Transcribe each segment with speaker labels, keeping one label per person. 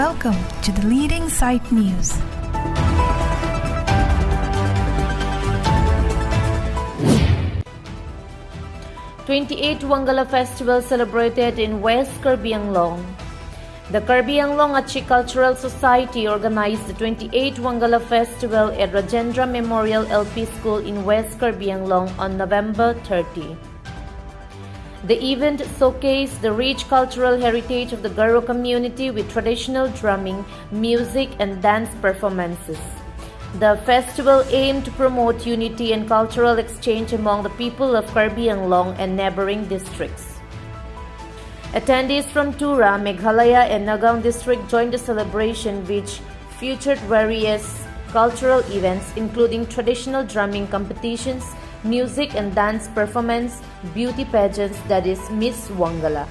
Speaker 1: Welcome to the leading site news.
Speaker 2: '28 Wangala Festival celebrated in West Karbi, Anglong. The Karbi Anglong Achi Cultural Society organized the 28 Wangala Festival at Rajendra Memorial LP School in West Karbi, Anglong on November 30. The event showcased the rich cultural heritage of the Garo community with traditional drumming, music, and dance performances. The festival aimed to promote unity and cultural exchange among the people of Karbi Anglong and neighboring districts. Attendees from Tura, Meghalaya, and Nagang district joined the celebration, which featured various cultural events including traditional drumming competitions, music and dance performance, beauty pageants, that is Miss Wangala.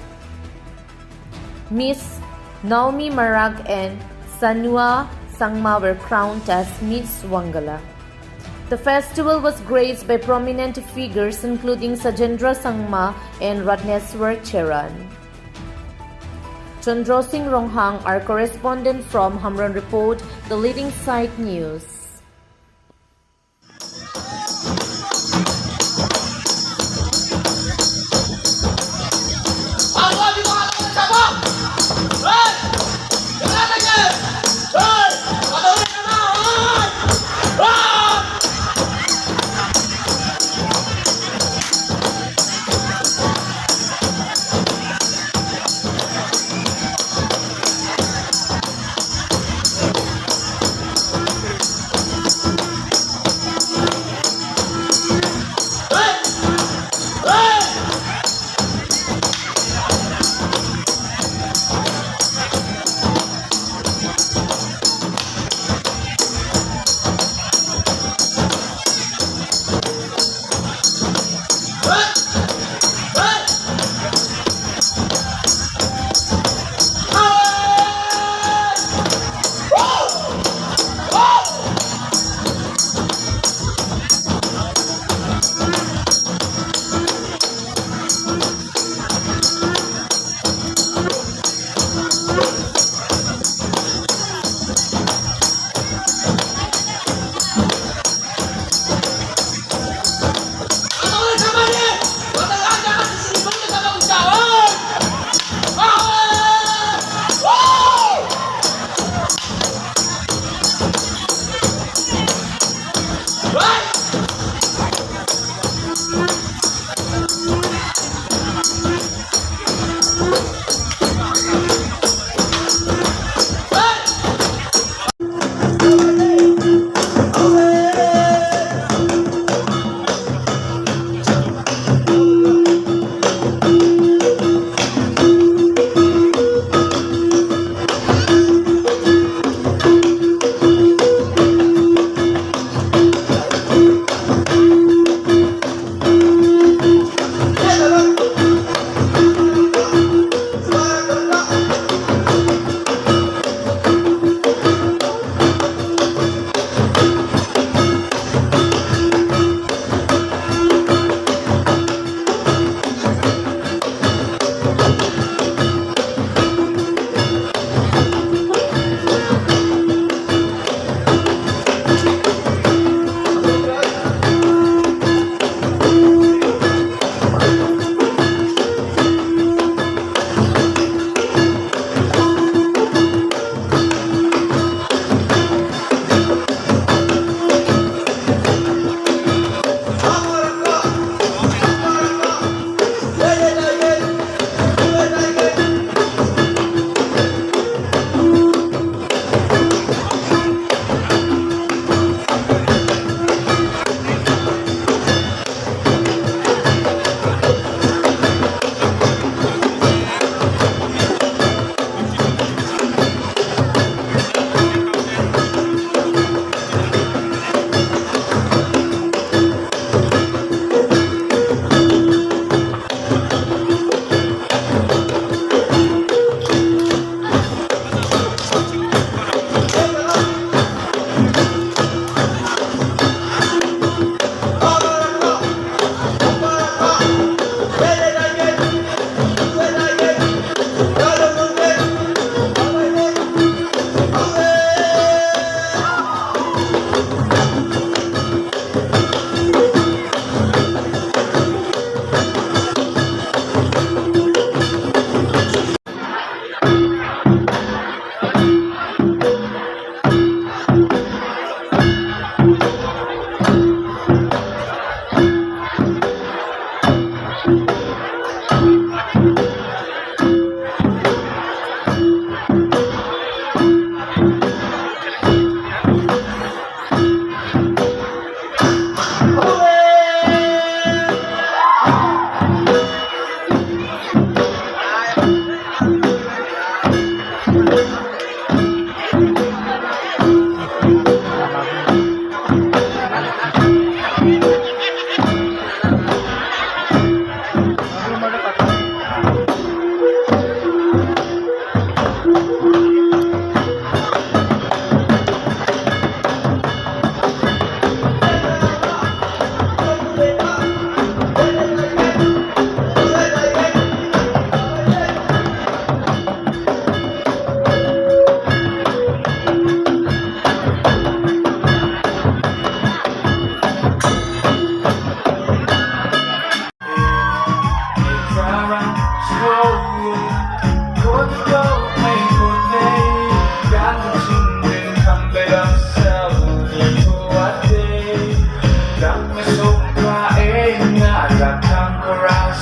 Speaker 2: Miss Naomi Marag and Sanua Sangma were crowned as Miss Wangala. The festival was graced by prominent figures including Sajendra Sangma and Ratneswar Cheran. Chandra Singh Ronghang, our correspondent from Hamron, report the leading site news.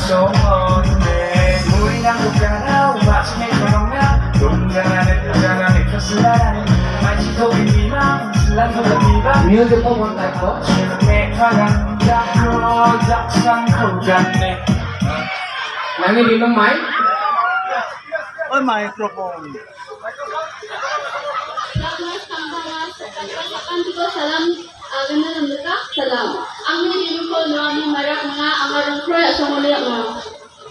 Speaker 3: Music po one type po. Nangin minum mic.
Speaker 4: Oh, microphone.
Speaker 5: Salam, ganda ng luka, salam. Ang nililong ko no, ang marak mga ang arong kroy at sumuli mo.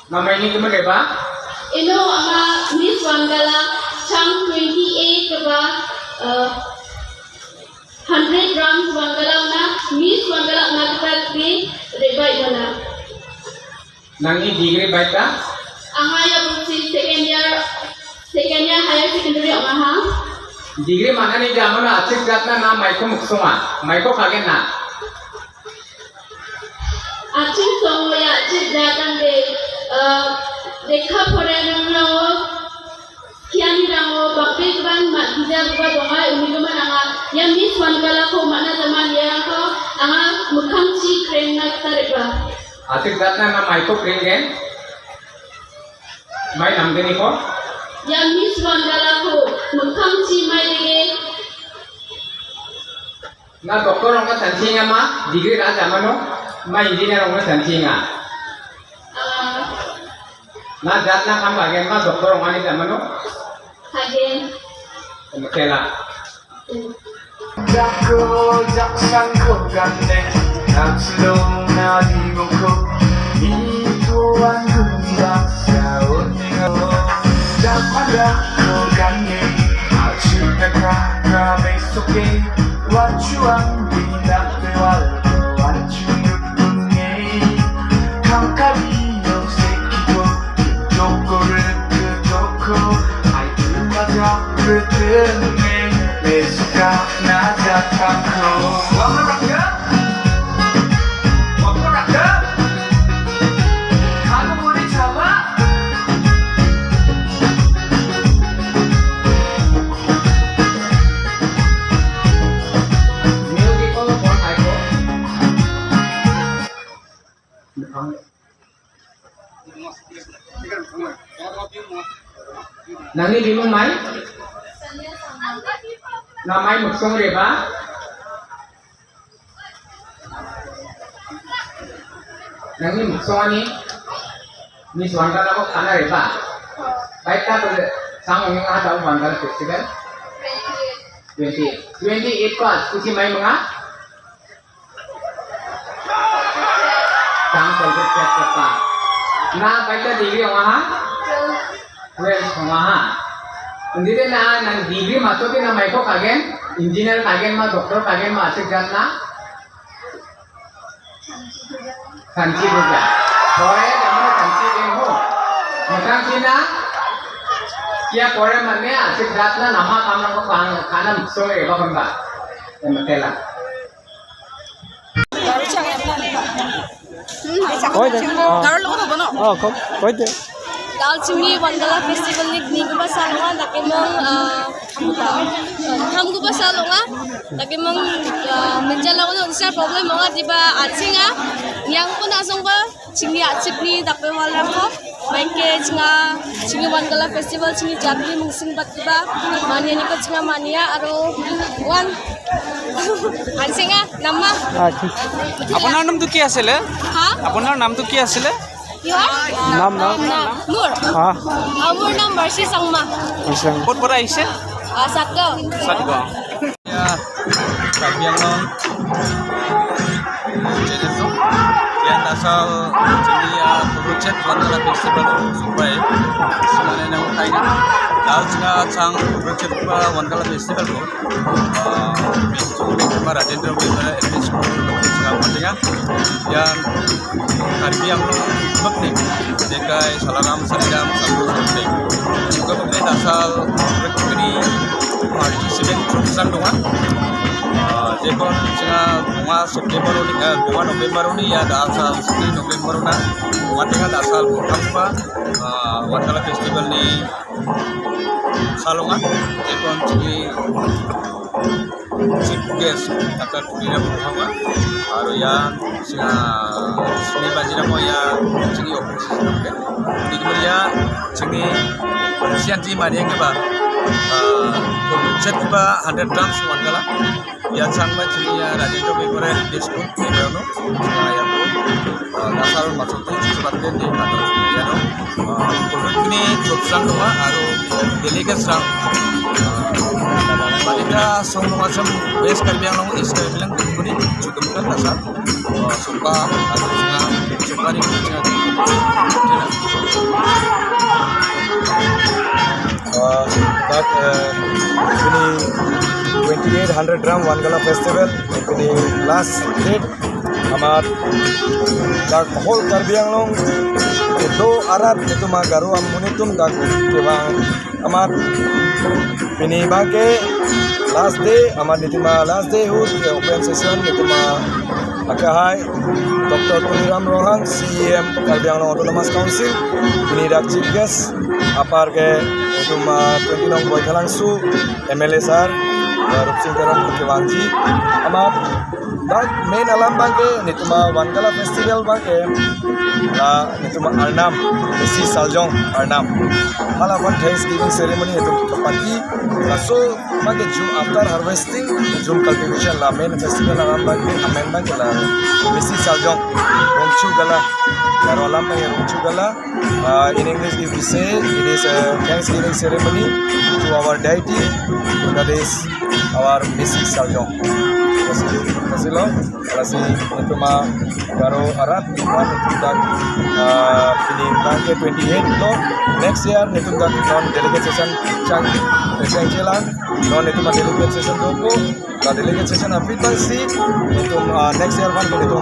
Speaker 3: Namay ni kumagay ba?
Speaker 5: Ino ang Miss Wangala, Chang 28 ba, 100 grams Wangala na, Miss Wangala na kapatid, rebay mo na.
Speaker 3: Nangin degree ba ka?
Speaker 5: Ang haya po si second year higher secondary ang ahang.
Speaker 3: Degree mana ni jamu na achik jatna na mic ko muksuma. Mic ko kagen na.
Speaker 5: Achik song ya achik datang de dekha pore nang kian rango bakri ban mat hija gua dongai umi man anga ya Miss Wangala ko mana zaman ya ko anga mukhang chi kreng na tareba.
Speaker 3: Achik jatna na mic ko kringen. Mic namdeni ko.
Speaker 5: Ya Miss Wangala ko mukhang chi mai dege
Speaker 3: Na doktor orang ka santinga ma degree ra jamano ma engineer orang santinga. Na jatna kam bagen ma doktor orang ni jamano.
Speaker 5: hagen.
Speaker 3: Mekela.
Speaker 6: Jago jaksan ko gande absolong na di ko ito ang gunda sa uningo dapada ko gande achuta ka besoke wachuang dinakdewal wachungunge kamkari yo sekiko joko ay tumaga ketenge besuka na jatangko wamaraka kamu mau dicoba
Speaker 3: Music ko one type ko. Nangin minum mic. Namai muksong reba. Nangin muksong ani. Miss Wangala ko kana reba. Baik ta to sang ng ada Wangala festival. 28 ko kusi mai mga sang project pa. Na baik ta degree ang ha. Well, ha. Hindi din na ng degree matokin na may ko kagen, engineer kagen ma, doktor kagen ma, asik jat na. Kanchi buja. Pore naman kanchi din ho. Matang sina, kaya pore manne asik jat na nama kamang ko kana muksong eba bamba. Matela.
Speaker 7: Dal chimni Wangala festival ni gni ba salonga nakimong ham ba salonga nakimong menjala ko sa problem mga diba atsinga yang ko nasong ba chimni achikni dakpe wala ko maike chinga chimni Wangala festival chimni jabli mungsing bat diba mania ni ko chinga mania aro wan atsinga namma
Speaker 4: আপোনাৰ নামটো কি আছিল
Speaker 7: ha
Speaker 4: আপোনাৰ নামটো কি আছিল
Speaker 7: নাম মোৰ মোৰ নাম বৰ্ষি সংমা
Speaker 4: ক'ত পৰা আহিছে
Speaker 7: Satgaon
Speaker 8: Karbi Anglong yan asal India Project Wangala Festival supaya semuanya yang kaya dal juga sang Project Wangala Festival ko para Rajendra Wibara LP School juga pentingnya yang Karbi Anglong bakti dekai Salaram Sadam Sabtu Sabtu juga penting asal rekoni participant perusahaan doang Jekon singa bunga September bunga November ini ya asal sini November na bunga dengan asal apa Wangala Festival ni salongan Jekon sini chief guest akan kuliah bersama baru yang singa sini banjiramo ya chingi operasi sampai di kemudian chingi sianti mariang ke ba jet ba 100 grams Wangala ya sangba chingi ya rajendra bekore disku negono ya dasar masuk tu seperti ni atau ya no ini jobsang rumah aru delegate sang Malika song macam West Karbi Anglong East Karbi Anglong kuni cukup kan dasar suka atau suka ni macam
Speaker 9: that ini 2800 gram Wangala festival ini last date amar dak whole Karbi Anglong itu arat itu magaru amunitum dak kewang amar ini bangke last day amar nitima last day hood open session nitima akahai Dr. Puniram Rohan CEM Karbi Anglong Autonomous Council ini dak chief guest apar ke nitima 29 boy langsung MLA sar Rupsing Karam Kewangji amar dak main alam bangke nitima Wangala festival bangke nitima Arnam isi Saljong Arnam halaman Thanksgiving ceremony itu kepati laso bangke June after harvesting June cultivation la main festival alam bangke amen bangke la isi Saljong Rongchu Gala Karo alam bangke Rongchu Gala in English if we say it is a Thanksgiving ceremony to our deity that is our Missy Saljong Kasilo, kasih itu mah baru arat iman itu dak ini bangke 28 lo next year itu dak non delegate session cangkilan non itu mah delegate session doko la delegate session apitansi itu next year kan itu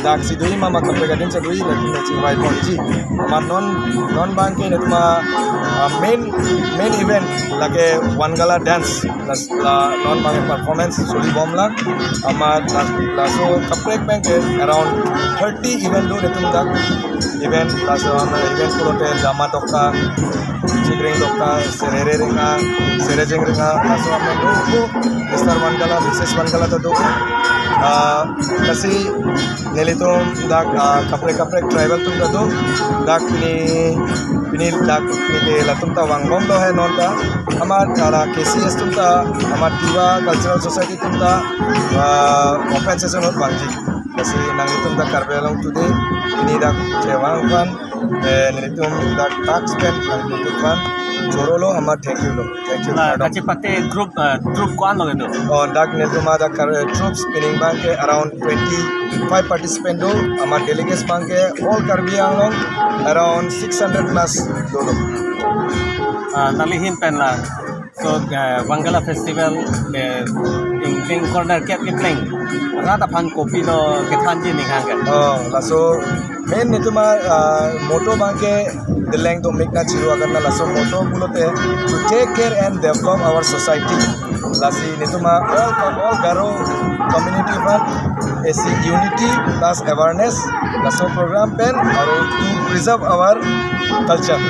Speaker 9: dak sidui mah makam pregadin sidui lagi macam white ponji amar non bangke itu mah main event lagi Wangala dance la non bangke performance suli bom lah amar laso kaprek bangke around 30 event do netum dak event laso event kulote jama dokka chigring dokka serejeng ringa laso amne do Mr. Wangala Mrs. Wangala to do kasi nelitum dak kaprek tribal tum do dak ini dak ini latum ta wangbom do hai non ta amar kara KCS tum ta amar diva cultural society tum ta open session hot bangji kasi nang itum dak Karbi Anglong today ini dak cewang fan nelitum dak tax pen nang itum fan jorolo amar thank you
Speaker 4: Kaci pate group kuan lo itu.
Speaker 9: Oh dak nelitum dak troops pinning bangke around 25 participant do amar delegates bangke all Karbi Anglong around 600 plus dolo
Speaker 4: Nalihin pen lah. So Wangala festival in corner ket kipling. Rata pan kopi do ketanji ning hangkan.
Speaker 9: Oh laso main itu mah moto bangke the length to make na chiru agar na laso moto bulote to take care and develop our society lasi itu mah all garo community fund is unity plus awareness laso program pen aru to preserve our culture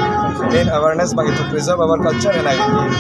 Speaker 9: main awareness bagi to preserve our culture and identity